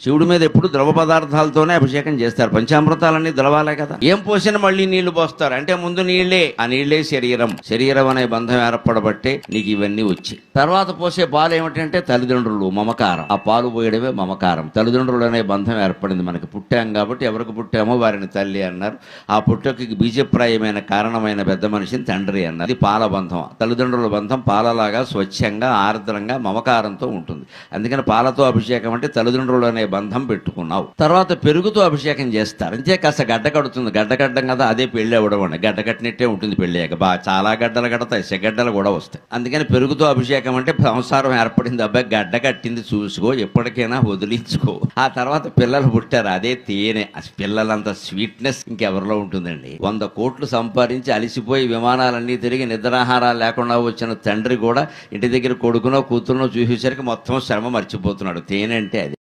శివుడి మీద ఎప్పుడు ద్రవ పదార్థాలతోనే అభిషేకం చేస్తారు. పంచామృతాలన్నీ ద్రవాలే కదా. ఏం పోసినా మళ్ళీ నీళ్లు పోస్తారు. అంటే ముందు నీళ్లే, ఆ నీళ్లే శరీరం. శరీరం అనే బంధం ఏర్పడబట్టే నీకు ఇవన్నీ వచ్చి తర్వాత పోసే పాలు ఏమిటంటే తల్లిదండ్రులు, మమకారం. ఆ పాలు పోయడమే మమకారం. తల్లిదండ్రులు అనే బంధం ఏర్పడింది. మనకి పుట్టాం కాబట్టి ఎవరికి పుట్టామో వారిని తల్లి అన్నారు. ఆ పుట్టకి బీజప్రాయమైన కారణమైన పెద్ద మనిషిని తండ్రి అన్నారు. ఇది పాల బంధం. తల్లిదండ్రుల బంధం పాలలాగా స్వచ్ఛంగా ఆర్ద్రంగా మమకారంతో ఉంటుంది. అందుకని పాలతో అభిషేకం అంటే తల్లిదండ్రులు అనే బంధం పెట్టుకున్నావు. తర్వాత పెరుగుతో అభిషేకం చేస్తారు. అంతే కాస్త గడ్డ కడుతుంది. గడ్డ కట్టడం కదా అదే పెళ్లి అవ్వడం అండి. గడ్డ కట్టినట్టే ఉంటుంది పెళ్లి అయ్యాక. చాలా గడ్డలు కడతాయి, సెగడ్డలు కూడా వస్తాయి. అందుకని పెరుగుతో అభిషేకం అంటే సంసారం ఏర్పడింది, అబ్బాయి గడ్డ కట్టింది చూసుకో, ఎప్పటికైనా వదిలించుకో. ఆ తర్వాత పిల్లలు పుట్టారు, అదే తేనె. పిల్లలంత స్వీట్నెస్ ఇంకెవరిలో ఉంటుందండి. 100 కోట్లు సంపాదించి అలిసిపోయి విమానాలన్నీ తిరిగి నిద్రాహారాలు లేకుండా వచ్చిన తండ్రి కూడా ఇంటి దగ్గర కొడుకునో కూతురునో చూసేసరికి మొత్తం శ్రమ మర్చిపోతున్నాడు. తేనె అంటే అది.